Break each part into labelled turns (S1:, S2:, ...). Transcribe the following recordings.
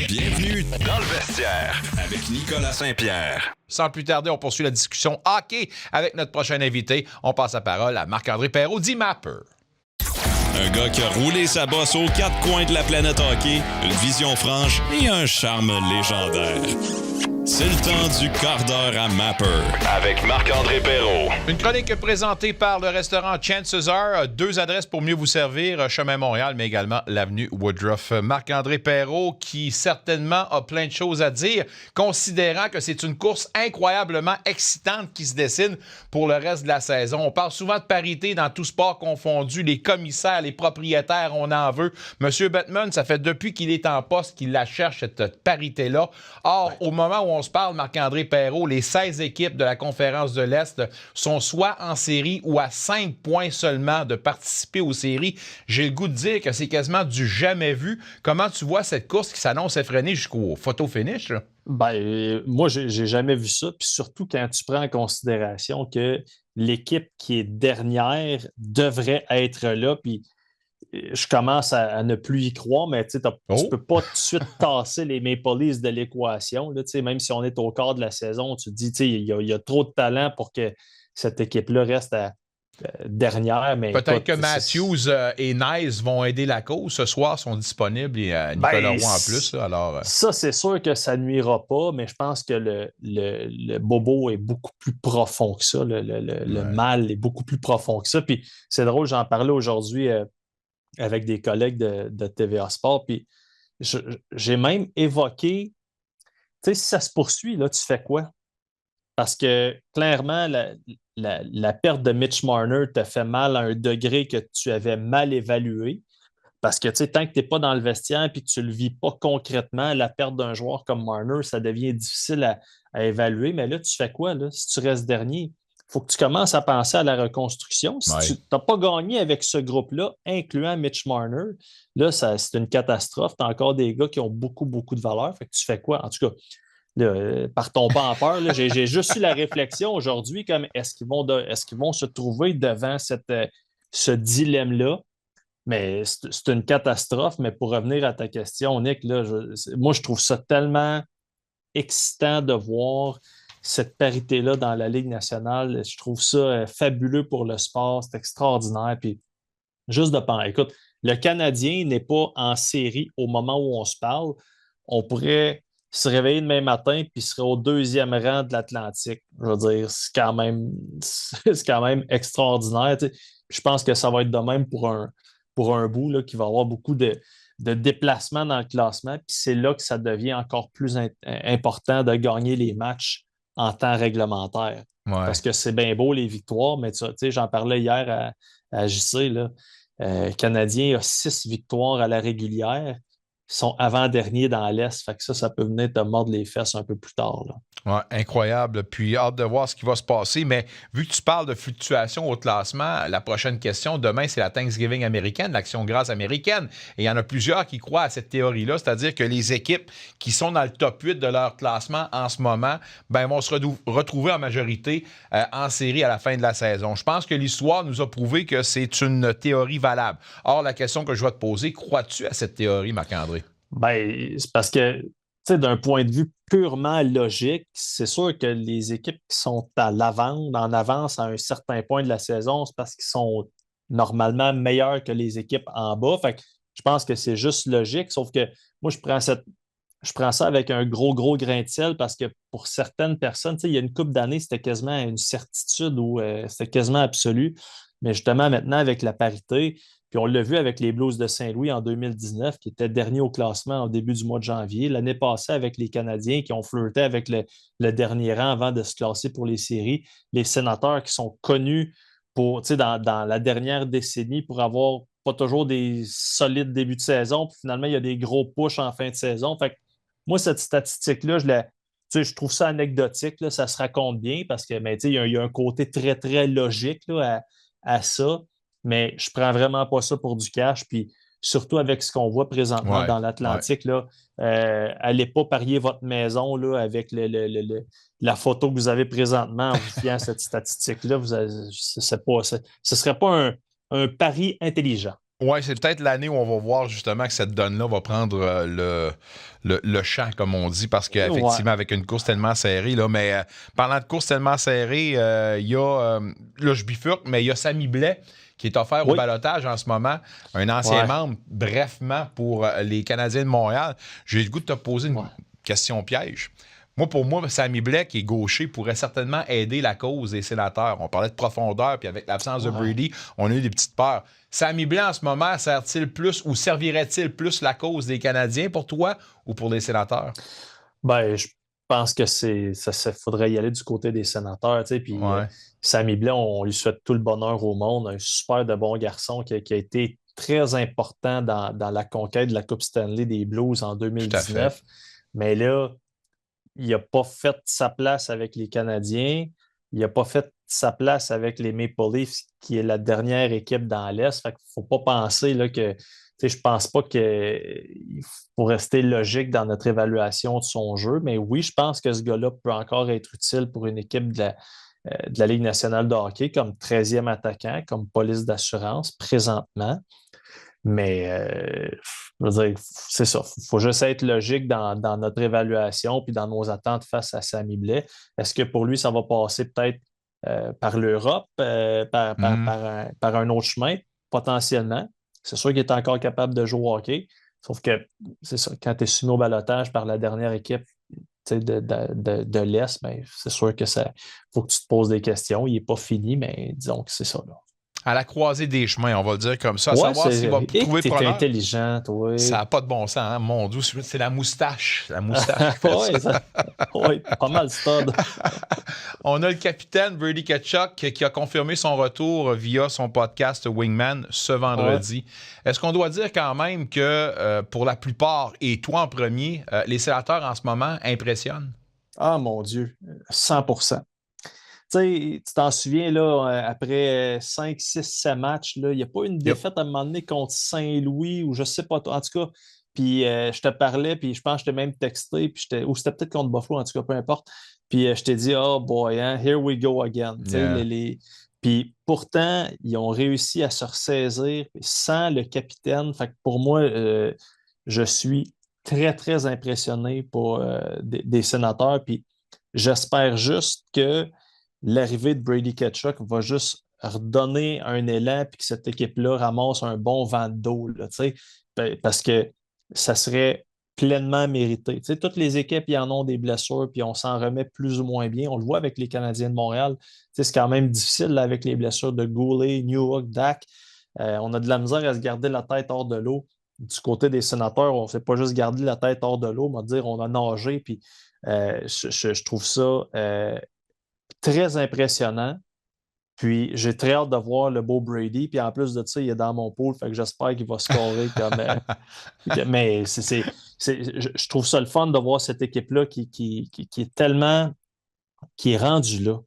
S1: Bienvenue dans le vestiaire avec Nicolas Saint-Pierre.
S2: Sans plus tarder, on poursuit la discussion hockey avec notre prochain invité. On passe la parole à Marc-André Perreault, dit Mapper.
S1: Un gars qui a roulé sa bosse aux quatre coins de la planète hockey, une vision franche et un charme légendaire. C'est le temps du quart d'heure à Mapper avec Marc-André Perreault.
S2: Une chronique présentée par le restaurant Chances Are. 2 adresses pour mieux vous servir, chemin Montréal, mais également l'avenue Woodruff. Marc-André Perreault qui certainement a plein de choses à dire, considérant que c'est une course incroyablement excitante qui se dessine pour le reste de la saison. On parle souvent de parité dans tout sport confondu. Les commissaires, les propriétaires, on en veut. Monsieur Bettman, ça fait depuis qu'il est en poste qu'il la cherche, cette parité-là. Or, au moment où on se parle, Marc-André Perreault, les 16 équipes de la Conférence de l'Est sont soit en série ou à 5 points seulement de participer aux séries. J'ai le goût de dire que c'est quasiment du jamais vu. Comment tu vois cette course qui s'annonce effrénée jusqu'au photo-finish?
S3: Moi, j'ai jamais vu ça. Puis surtout quand tu prends en considération que l'équipe qui est dernière devrait être là. Puis je commence à ne plus y croire, mais tu ne peux pas tout de suite tasser les Maple Leafs de l'équation. Là, même si on est au quart de la saison, tu te dis il y a trop de talent pour que cette équipe-là reste dernière. Mais
S2: peut-être que Matthews et Nice vont aider la cause. Ce soir, sont disponibles et Nicolas Roy en plus. Alors,
S3: ça, c'est sûr que ça nuira pas, mais je pense que le bobo est beaucoup plus profond que ça. Le mal est beaucoup plus profond que ça. Puis c'est drôle, j'en parlais aujourd'hui avec des collègues de TVA Sport. Puis j'ai même évoqué, tu sais, si ça se poursuit, là, tu fais quoi? Parce que clairement, la perte de Mitch Marner te fait mal à un degré que tu avais mal évalué. Parce que, tu sais, tant que tu n'es pas dans le vestiaire et que tu ne le vis pas concrètement, la perte d'un joueur comme Marner, ça devient difficile à évaluer. Mais là, tu fais quoi, là, si tu restes dernier? Il faut que tu commences à penser à la reconstruction. Si tu n'as pas gagné avec ce groupe-là, incluant Mitch Marner, là, c'est une catastrophe. Tu as encore des gars qui ont beaucoup, beaucoup de valeur. Fait que tu fais quoi? En tout cas, là, partons pas en peur. Là, j'ai juste eu la réflexion aujourd'hui comme est-ce qu'ils vont se trouver devant ce dilemme-là? Mais c'est une catastrophe. Mais pour revenir à ta question, Nick, là, moi, je trouve ça tellement excitant de voir cette parité-là dans la Ligue nationale. Je trouve ça fabuleux pour le sport. C'est extraordinaire. Puis juste de penser, écoute, le Canadien n'est pas en série au moment où on se parle. On pourrait se réveiller demain matin puis serait au 2e rang de l'Atlantique. Je veux dire, c'est quand même extraordinaire. Tu sais. Je pense que ça va être de même pour un bout là, qui va avoir beaucoup de déplacements dans le classement. Puis c'est là que ça devient encore plus important de gagner les matchs en temps réglementaire. Ouais. Parce que c'est bien beau les victoires, mais tu sais, j'en parlais hier à JC. Le Canadien a 6 victoires à la régulière. Ils sont avant-derniers dans l'Est. Fait que ça peut venir te mordre les fesses un peu plus tard. Là.
S2: Ouais, incroyable. Puis hâte de voir ce qui va se passer. Mais vu que tu parles de fluctuation au classement, la prochaine question, demain, c'est la Thanksgiving américaine, l'Action de grâce américaine. Et il y en a plusieurs qui croient à cette théorie-là, c'est-à-dire que les équipes qui sont dans le top 8 de leur classement en ce moment vont se retrouver en majorité en série à la fin de la saison. Je pense que l'histoire nous a prouvé que c'est une théorie valable. Or, la question que je vais te poser, crois-tu à cette théorie, Marc-André?
S3: C'est parce que d'un point de vue purement logique, c'est sûr que les équipes qui sont en avance à un certain point de la saison, c'est parce qu'ils sont normalement meilleurs que les équipes en bas. Fait que je pense que c'est juste logique, sauf que moi, je prends ça avec un gros grain de sel parce que pour certaines personnes, il y a une couple d'années, c'était quasiment une certitude ou c'était quasiment absolu. Mais justement, maintenant, avec la parité, puis on l'a vu avec les Blues de Saint-Louis en 2019, qui étaient derniers au classement au début du mois de janvier. L'année passée, avec les Canadiens qui ont flirté avec le dernier rang avant de se classer pour les séries. Les Sénateurs qui sont connus dans la dernière décennie pour avoir pas toujours des solides débuts de saison. Puis finalement, il y a des gros pushs en fin de saison. Fait que moi, cette statistique-là, je trouve ça anecdotique. Là, ça se raconte bien parce que il y a un côté très, très logique là, à ça. Mais je ne prends vraiment pas ça pour du cash. Puis surtout avec ce qu'on voit présentement dans l'Atlantique, là, allez pas parier votre maison là, avec la photo que vous avez présentement en vous fiant à cette statistique-là. Ce ne serait pas un pari intelligent.
S2: Ouais, c'est peut-être l'année où on va voir justement que cette donne-là va prendre le champ, comme on dit, parce
S3: Ouais,
S2: qu'effectivement, avec une course tellement serrée, là, mais parlant de course tellement serrée, il y a, là, je bifurque, mais il y a Sami Blais qui est offert au
S3: oui,
S2: ballottage en ce moment, un ancien
S3: ouais,
S2: membre, brièvement, pour les Canadiens de Montréal. J'ai le goût de te poser une
S3: ouais.
S2: question piège. Pour moi, Sami Blais, qui est gaucher, pourrait certainement aider la cause des sénateurs. On parlait de profondeur, puis avec l'absence de
S3: Ouais.
S2: Brady, on a eu des petites peurs. Sami Blais, en ce moment, sert-il plus ou servirait-il plus la cause des Canadiens pour toi ou pour les sénateurs?
S3: Ben, je pense que ça faudrait y aller du côté des sénateurs, tu sais, puis
S2: Ouais,
S3: Sami Blais, on lui souhaite tout le bonheur au monde, un super de bon garçon qui a été très important dans la conquête de la Coupe Stanley des Blues en
S2: tout à fait.
S3: 2019. Mais là, il n'a pas fait sa place avec les Canadiens. Il n'a pas fait sa place avec les Maple Leafs, qui est la dernière équipe dans l'Est. Fait qu'il ne faut pas penser là, que. Tu sais, je ne pense pas qu'il faut rester logique dans notre évaluation de son jeu, mais oui, je pense que ce gars-là peut encore être utile pour une équipe de la Ligue nationale de hockey comme 13e attaquant, comme police d'assurance présentement. Mais je veux dire, c'est ça. Il faut juste être logique dans notre évaluation puis dans nos attentes face à Sami Blais. Est-ce que pour lui, ça va passer peut-être par l'Europe,
S2: Hmm.
S3: par un autre chemin? Potentiellement. C'est sûr qu'il est encore capable de jouer au hockey. Sauf que c'est ça, quand tu es soumis au balotage par la dernière équipe tu sais, de l'Est, ben, c'est sûr que ça faut que tu te poses des questions. Il n'est pas fini, mais disons que c'est ça. Là.
S2: À la croisée des chemins, on va le dire comme ça, à
S3: Ouais,
S2: savoir s'il va
S3: c'est. Et que
S2: trouver
S3: tu es
S2: preneur.
S3: intelligent, toi.
S2: Ça n'a pas de bon sens, hein? Mon Dieu, c'est la moustache. La moustache qui fait ça.
S3: Ouais, ouais, pas mal stud.
S2: On a le capitaine Brady Tkachuk qui a confirmé son retour via son podcast Wingman ce
S3: Ouais.
S2: vendredi. Est-ce qu'on doit dire quand même que pour la plupart, et toi en premier, les sénateurs en ce moment impressionnent?
S3: Ah, mon Dieu, 100%. Tu sais, tu t'en souviens, là, après 5, 6, 7 matchs, là, il n'y a pas eu une
S2: Yep.
S3: défaite à un moment donné contre Saint-Louis ou je sais pas, en tout cas. Puis je te parlais, puis je pense que je t'ai même texté, puis ou c'était peut-être contre Buffalo, en tout cas, peu importe. Puis je t'ai dit, oh boy, hein, here we go again. Tu sais,
S2: Yeah.
S3: Puis pourtant, ils ont réussi à se ressaisir sans le capitaine. Fait que pour moi, je suis très, très impressionné pour des sénateurs. Puis j'espère juste que l'arrivée de Brady Tkachuk va juste redonner un élan puis que cette équipe-là ramasse un bon vent de dos, là, parce que ça serait pleinement mérité. Tu sais, toutes les équipes, y en ont des blessures, puis on s'en remet plus ou moins bien. On le voit avec les Canadiens de Montréal. Tu sais, c'est quand même difficile là, avec les blessures de Goulet, Newhook, Dak. On a de la misère à se garder la tête hors de l'eau. Du côté des sénateurs, on ne s'est pas juste garder la tête hors de l'eau, on va dire on a nagé, puis je trouve ça très impressionnant. Puis j'ai très hâte de voir le beau Brady. Puis en plus de ça, il est dans mon pool. Fait que j'espère qu'il va scorer comme. Mais je trouve ça le fun de voir cette équipe-là qui est tellement. Qui est rendue là.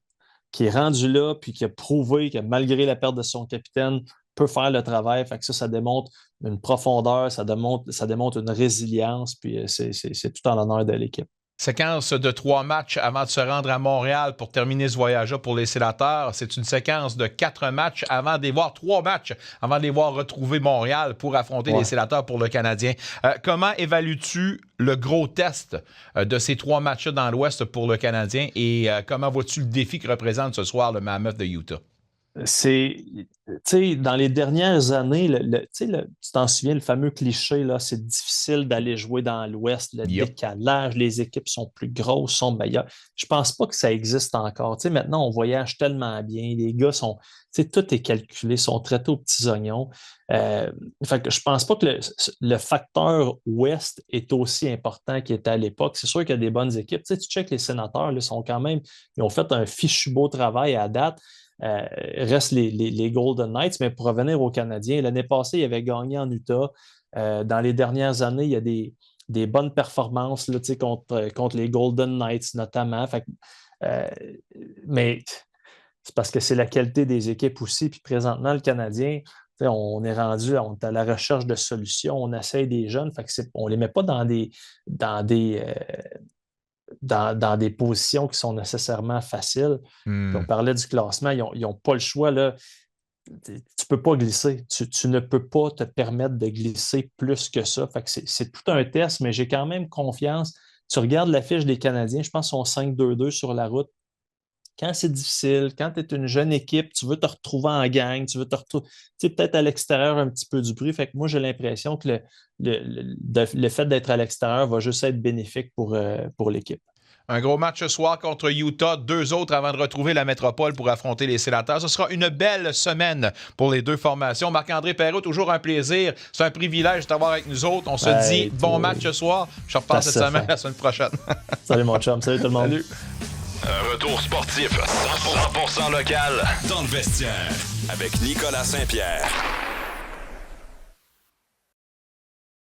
S3: Qui est rendue là, puis qui a prouvé que malgré la perte de son capitaine, peut faire le travail. Fait que ça démontre une profondeur, ça démontre une résilience. Puis c'est tout en l'honneur de l'équipe.
S2: Séquence de 3 matchs avant de se rendre à Montréal pour terminer ce voyage-là pour les sénateurs. C'est une séquence de 4 matchs avant de les voir, 3 matchs avant de les voir retrouver Montréal pour affronter les
S3: Ouais.
S2: sénateurs pour le Canadien. Comment évalues-tu le gros test de ces 3 matchs-là dans l'Ouest pour le Canadien et comment vois-tu le défi que représente ce soir le Mammoth de Utah?
S3: Tu sais, dans les dernières années, tu t'en souviens, le fameux cliché, là, c'est difficile d'aller jouer dans l'Ouest, le
S2: Yep.
S3: décalage, les équipes sont plus grosses, sont meilleures. Je pense pas que ça existe encore. Tu sais, maintenant, on voyage tellement bien, les gars sont, tu sais, tout est calculé, sont traités aux petits oignons. Fait que je pense pas que le facteur Ouest est aussi important qu'il était à l'époque. C'est sûr qu'il y a des bonnes équipes. Tu sais, tu checkes les sénateurs, là, sont quand même, ils ont fait un fichu beau travail à date. Reste les Golden Knights, mais pour revenir aux Canadiens, l'année passée, ils avaient gagné en Utah. Dans les dernières années, il y a des bonnes performances là, contre les Golden Knights notamment. Euh, mais c'est parce que c'est la qualité des équipes aussi. Puis présentement, le Canadien, on est rendu, on est à la recherche de solutions, on essaye des jeunes, on ne les met pas dans des, dans des positions qui sont nécessairement faciles. Puis on
S2: Hmm.
S3: parlait du classement, ils n'ont pas le choix. Là. tu peux pas glisser. Tu ne peux pas te permettre de glisser plus que ça. Fait que c'est tout un test, mais j'ai quand même confiance. Tu regardes la fiche des Canadiens, je pense qu'ils sont 5-2-2 sur la route. Quand c'est difficile, quand tu es une jeune équipe, tu veux te retrouver en gang, tu veux te retrouver peut-être à l'extérieur un petit peu du prix. Fait que moi, j'ai l'impression que le fait d'être à l'extérieur va juste être bénéfique pour l'équipe.
S2: Un gros match ce soir contre Utah, 2 autres avant de retrouver la métropole pour affronter les Sénateurs. Ce sera une belle semaine pour les deux formations. Marc-André Perrault, toujours un plaisir. C'est un privilège de t'avoir avec nous autres. On se dit bon match ce soir. Je repars cette semaine la semaine prochaine.
S3: Salut mon chum, salut tout le monde.
S2: Salut.
S1: Un retour sportif 100% local dans le vestiaire avec Nicolas Saint-Pierre.